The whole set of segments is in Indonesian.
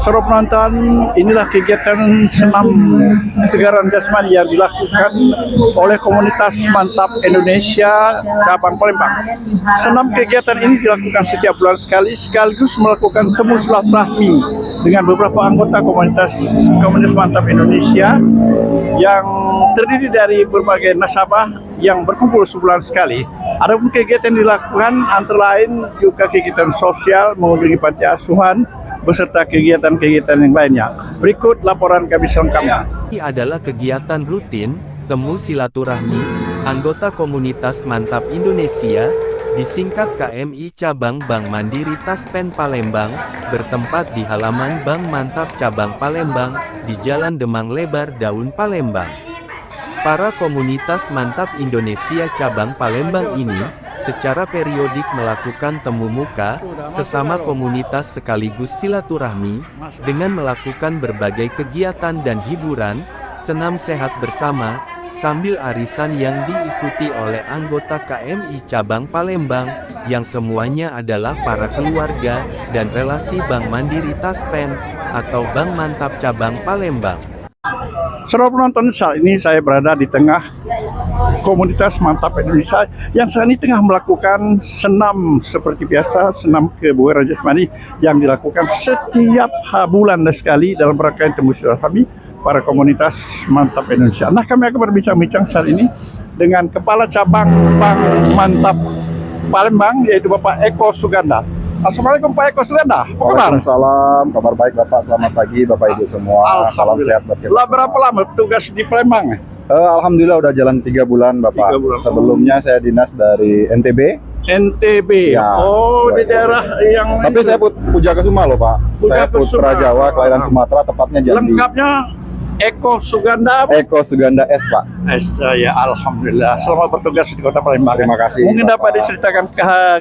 Saudara penonton, inilah kegiatan senam kesegaran jasmani yang dilakukan oleh komunitas Mantap Indonesia cabang Palembang. Senam kegiatan ini dilakukan setiap bulan sekali, sekaligus melakukan temu silaturahmi dengan beberapa anggota komunitas Mantap Indonesia yang terdiri dari berbagai nasabah yang berkumpul sebulan sekali. Adapun kegiatan dilakukan antara lain juga kegiatan sosial, mengunjungi panti asuhan, beserta kegiatan-kegiatan yang lainnya. Berikut laporan kami selengkapnya. Ini adalah kegiatan rutin, temu silaturahmi, anggota komunitas Mantap Indonesia, disingkat KMI Cabang Bank Mandiri Taspen Palembang, bertempat di halaman Bank Mantap Cabang Palembang, di Jalan Demang Lebar Daun Palembang. Para komunitas Mantap Indonesia Cabang Palembang ini secara periodik melakukan temu muka sesama komunitas sekaligus silaturahmi dengan melakukan berbagai kegiatan dan hiburan, senam sehat bersama, sambil arisan yang diikuti oleh anggota KMI Cabang Palembang, yang semuanya adalah para keluarga dan relasi Bank Mandiri Taspen atau Bank Mantap Cabang Palembang. Saudara penonton, saat ini saya berada di tengah komunitas Mantap Indonesia yang saat ini tengah melakukan senam seperti biasa, senam kebugaran jasmani yang dilakukan setiap bulan sekali dalam rangkaian temu silaturahmi para komunitas Mantap Indonesia. Nah, kami akan berbincang-bincang saat ini dengan Kepala Cabang Bank Mantap Palembang, yaitu Bapak Eko Suganda. Assalamualaikum Pak Eko Suganda. Waalaikumsalam, kabar baik Bapak, selamat pagi Bapak Ibu semua, salam sehat buat kita semua. Berapa lama tugas di Palembang? Alhamdulillah udah jalan 3 bulan Bapak. 3 bulan. Sebelumnya saya dinas dari NTB. NTB, Ya, di daerah yang... Tapi saya Puja Kesuma loh Pak. Saya Putra Jawa, kelahiran Sumatera, tepatnya Jambi. Lengkapnya Eko Suganda. Eko Suganda S Pak. Ya, alhamdulillah. Selamat bertugas di Kota Palembang. Terima kasih. Mungkin Bapak. dapat diceritakan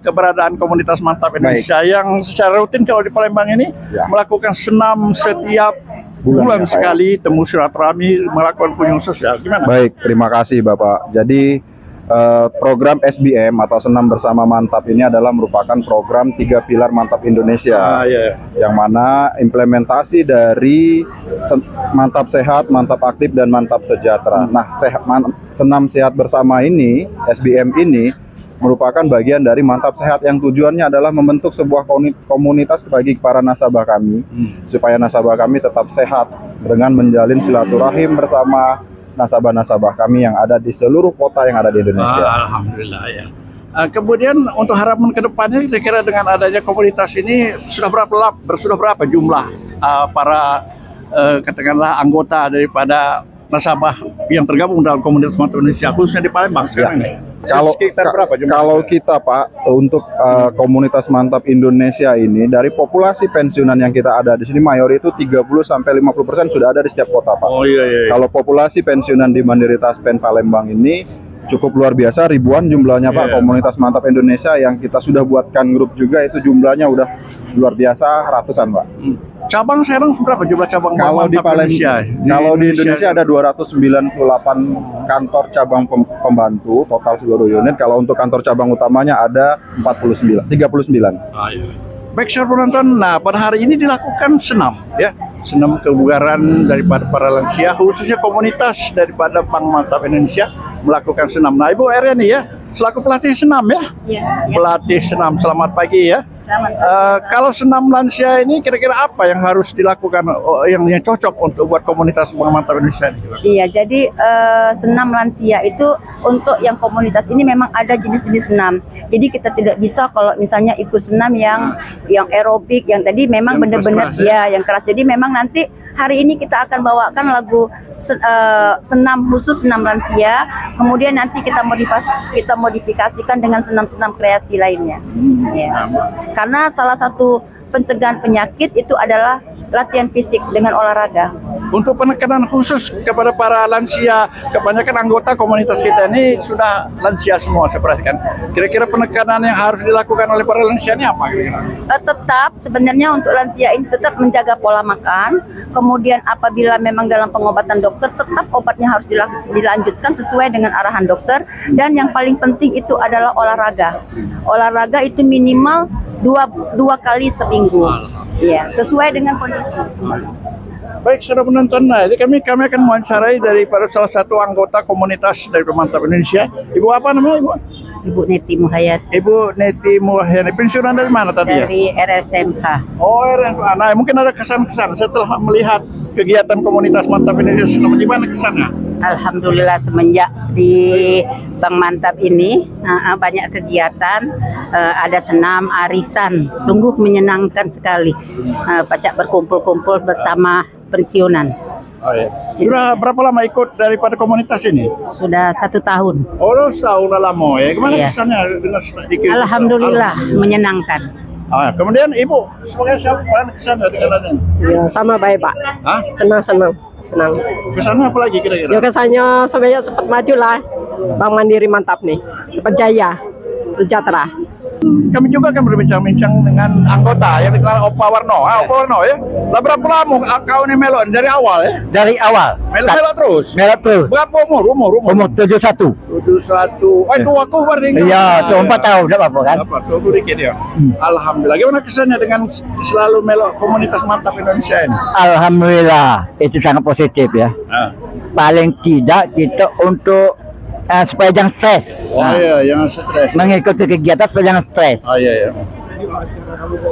keberadaan komunitas Mantap Indonesia yang secara rutin kalau di Palembang ini melakukan senam setiap bulan sekali, temu silaturahmi, melakukan kunjungan sosial. Gimana? Baik, terima kasih Bapak. Jadi program SBM atau Senam Bersama Mantap ini adalah merupakan program 3 pilar Mantap Indonesia, yang mana implementasi dari Mantap Sehat, Mantap Aktif, dan Mantap Sejahtera. Nah, Senam Sehat Bersama ini, SBM ini, merupakan bagian dari Mantap Sehat yang tujuannya adalah membentuk sebuah komunitas bagi para nasabah kami, supaya nasabah kami tetap sehat dengan menjalin silaturahim bersama nasabah-nasabah kami yang ada di seluruh kota yang ada di Indonesia. Alhamdulillah ya. Kemudian untuk harapan kedepannya, kira-kira dengan adanya komunitas ini sudah berapa jumlah para katakanlah anggota daripada nasabah yang tergabung dalam komunitas Mantap Indonesia khususnya di Palembang sekarang ini? Kalau kita Pak, untuk komunitas Mantap Indonesia ini, dari populasi pensiunan yang kita ada di sini, mayoritas itu 30-50% sudah ada di setiap kota Pak. Kalau populasi pensiunan di Mandiri Taspen Palembang ini cukup luar biasa, ribuan jumlahnya Pak. Komunitas Mantap Indonesia yang kita sudah buatkan grup juga, itu jumlahnya udah luar biasa, ratusan Pak. Cabang sekarang berapa jumlah cabang kalau di Indonesia? Kalau di Indonesia ada 298 kantor cabang pembantu total seluruh unit. Kalau untuk kantor cabang utamanya ada 39. Baik, saudara penonton, nah pada hari ini dilakukan senam ya, senam kebugaran daripada para lansia, khususnya komunitas daripada Bank Mantap Indonesia melakukan senam. Nah, Ibu Eryani ya, selaku pelatih senam ya? Pelatih senam, selamat pagi ya. Kalau senam lansia ini kira-kira apa yang harus dilakukan, yang cocok untuk buat komunitas Bank Mantap Indonesia ini? Iya, jadi senam lansia itu untuk yang komunitas ini memang ada jenis-jenis senam. Jadi kita tidak bisa kalau misalnya ikut senam yang aerobik, yang tadi memang benar-benar yang keras. Jadi memang nanti hari ini kita akan bawakan lagu senam khusus senam lansia. Kemudian nanti kita modifikasikan dengan senam-senam kreasi lainnya. Karena salah satu pencegahan penyakit itu adalah latihan fisik dengan olahraga. Untuk penekanan khusus kepada para lansia, kebanyakan anggota komunitas kita ini sudah lansia semua, saya perhatikan. Kira-kira penekanan yang harus dilakukan oleh para lansia ini apa? Tetap sebenarnya untuk lansia ini tetap menjaga pola makan. Kemudian apabila memang dalam pengobatan dokter, tetap obatnya harus dilanjutkan sesuai dengan arahan dokter. Dan yang paling penting itu adalah olahraga. Olahraga itu minimal dua kali seminggu. Iya, sesuai dengan kondisi. Baik, saudara penonton, nah, jadi kami akan mewawancarai daripada salah satu anggota komunitas dari Mantap Indonesia. Ibu apa namanya, Ibu? Ibu Neti Muhayat Ibu Neti Muhayyani. Pensiunan dari mana tadi ya? dari RSMH. Oh, nah, mungkin ada kesan-kesan setelah melihat kegiatan komunitas Mantap Indonesia. Gimana kesannya? Alhamdulillah semenjak di Bank Mantap ini banyak kegiatan, ada senam, arisan, sungguh menyenangkan sekali. Pacak berkumpul-kumpul bersama pensiunan. Oh, iya. Sudah berapa lama ikut daripada komunitas ini? Sudah 1 tahun. Oh, udah lama ya. Gimana Iya. kesannya dengan sedikit? Alhamdulillah menyenangkan. Kemudian Ibu, sebagai siapa kesannya dengan ini? Ya, sama baik Pak. Hah? Senang. Kesannya apa lagi kira-kira? Ya kesannya sebenarnya cepat maju lah. Bank Mandiri mantap nih. Cepat jaya. Sejahtera. Kami juga akan berbincang-bincang dengan anggota yang dikenal Opa Warno. Opa Warno ya. Lah berapa lama kau ini melon dari awal ya? Dari awal Melon terus. merah terus Berapa umur? umur 71. 71. Oh, itu aku berarti. Iya, cuma 4 tahun enggak apa-apa kan. Dapat, tunggu dikit ya. Alhamdulillah. Gimana kesannya dengan selalu melok komunitas Mantap Indonesia ini? Alhamdulillah itu sangat positif ya. Paling tidak kita untuk supaya jangan stres. Oh iya, jangan stres. Mengikuti kegiatan supaya jangan stres. Oh iya.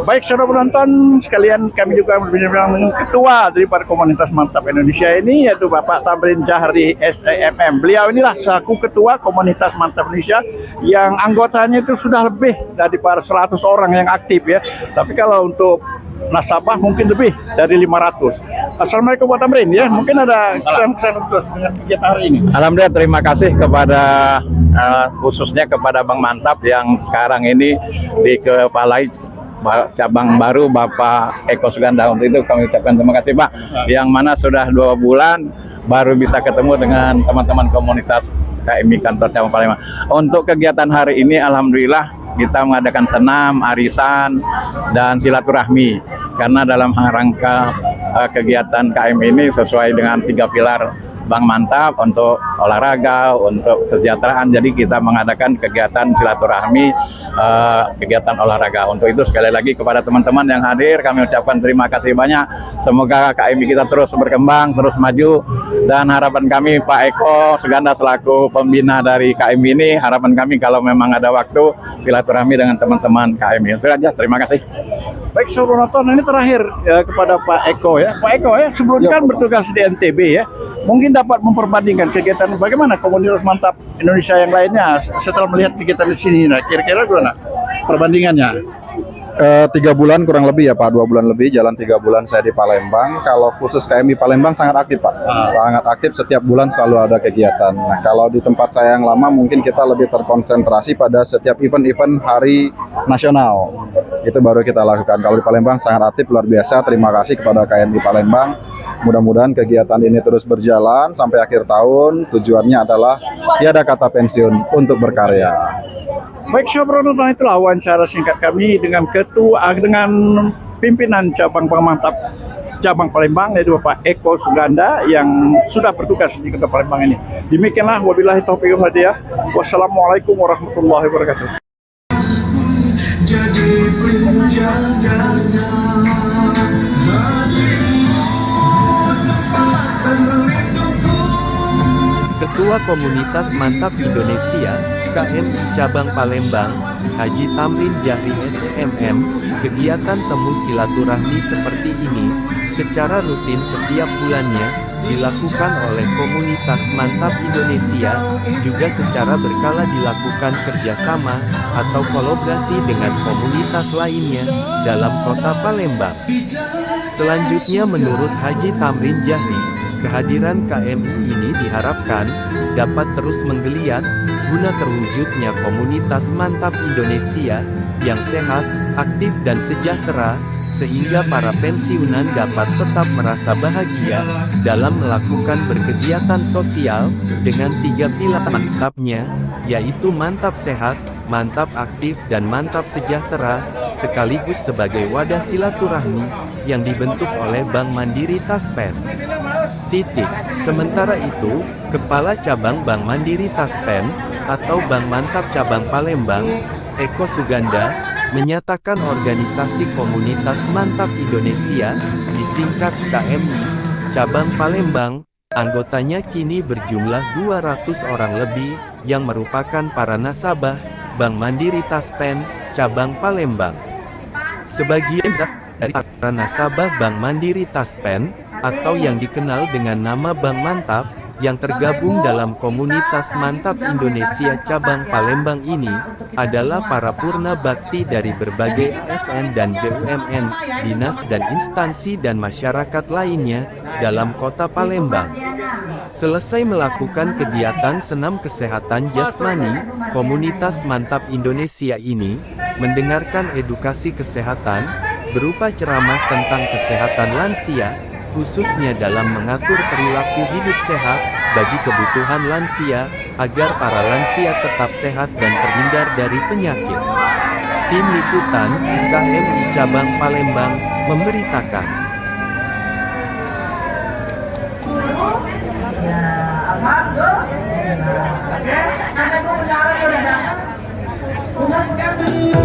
Baik, saudara penonton sekalian, kami juga berbincang dengan ketua daripada komunitas Mantap Indonesia ini, yaitu Bapak Tamrin Jahri SEMM. Beliau inilah selaku ketua komunitas Mantap Indonesia yang anggotanya itu sudah lebih daripada 100 orang yang aktif ya. Tapi kalau untuk nasabah mungkin lebih dari 500. Assalamualaikum Pak Tamrin ya. Mungkin ada kesan-kesan khusus dengan kegiatan hari ini. Alhamdulillah, terima kasih kepada khususnya kepada Bank Mantap yang sekarang ini dikepalai cabang baru Bapak Eko Suganda. Untuk itu kami ucapkan terima kasih Pak, yang mana sudah 2 bulan baru bisa ketemu dengan teman-teman komunitas KMI kantor cabang Palembang. Untuk kegiatan hari ini alhamdulillah kita mengadakan senam, arisan, dan silaturahmi. Karena dalam rangka kegiatan KMI ini sesuai dengan 3 pilar Bank Mantap untuk olahraga, untuk kesejahteraan. Jadi kita mengadakan kegiatan silaturahmi, kegiatan olahraga. Untuk itu sekali lagi kepada teman-teman yang hadir kami ucapkan terima kasih banyak. Semoga KMI kita terus berkembang, terus maju. Dan harapan kami Pak Eko Suganda selaku pembina dari KMI ini, harapan kami kalau memang ada waktu silaturahmi dengan teman-teman KMI. Itu aja, terima kasih. Baik, saudara penonton, ini terakhir ya, kepada Pak Eko ya. Pak Eko ya, sebelumnya kan bertugas di NTB ya. Mungkin dapat memperbandingkan kegiatan bagaimana komunitas Mantap Indonesia yang lainnya setelah melihat kegiatan di sini. Nah, kira-kira gimana perbandingannya? 3 bulan kurang lebih ya Pak, 2 bulan lebih, jalan 3 bulan saya di Palembang. Kalau khusus KMI Palembang sangat aktif Pak, sangat aktif, setiap bulan selalu ada kegiatan. Nah kalau di tempat saya yang lama mungkin kita lebih terkonsentrasi pada setiap event-event hari nasional, itu baru kita lakukan. Kalau di Palembang sangat aktif, luar biasa, terima kasih kepada KMI Palembang. Mudah-mudahan kegiatan ini terus berjalan sampai akhir tahun, tujuannya adalah tiada kata pensiun untuk berkarya. Baik, saudara penonton, itulah wawancara singkat kami dengan pimpinan cabang Bank Mantap cabang Palembang, yaitu Bapak Eko Suganda yang sudah bertugas di Kota Palembang ini. Demikianlah, wabillahi taufiq wal hidayah. Wassalamualaikum warahmatullahi wabarakatuh. Ketua Komunitas Mantap Indonesia, KMI Cabang Palembang, Haji Tamrin Jahri SEMM, kegiatan temu silaturahmi seperti ini, secara rutin setiap bulannya, dilakukan oleh Komunitas Mantap Indonesia, juga secara berkala dilakukan kerjasama, atau kolaborasi dengan komunitas lainnya, dalam kota Palembang. Selanjutnya menurut Haji Tamrin Jahri, kehadiran KMI ini diharapkan dapat terus menggeliat guna terwujudnya komunitas Mantap Indonesia yang sehat, aktif dan sejahtera, sehingga para pensiunan dapat tetap merasa bahagia dalam melakukan berkegiatan sosial dengan 3 pilar mantapnya, yaitu mantap sehat, mantap aktif dan mantap sejahtera, sekaligus sebagai wadah silaturahmi yang dibentuk oleh Bank Mandiri Taspen. Sementara itu, Kepala Cabang Bank Mandiri Taspen, atau Bank Mantap Cabang Palembang, Eko Suganda, menyatakan organisasi komunitas Mantap Indonesia, disingkat KMI, cabang Palembang, anggotanya kini berjumlah 200 orang lebih, yang merupakan para nasabah Bank Mandiri Taspen, cabang Palembang. Sebagian dari para nasabah Bank Mandiri Taspen, atau yang dikenal dengan nama Bank Mantap, yang tergabung dalam komunitas Mantap Indonesia cabang Palembang ini, adalah para purna bakti dari berbagai ASN dan BUMN, dinas dan instansi dan masyarakat lainnya, dalam kota Palembang. Selesai melakukan kegiatan senam kesehatan jasmani, komunitas Mantap Indonesia ini, mendengarkan edukasi kesehatan, berupa ceramah tentang kesehatan lansia, khususnya dalam mengatur perilaku hidup sehat, bagi kebutuhan lansia, agar para lansia tetap sehat dan terhindar dari penyakit. Tim Liputan, KMI Cabang Palembang, memberitakan. Alhamdulillah.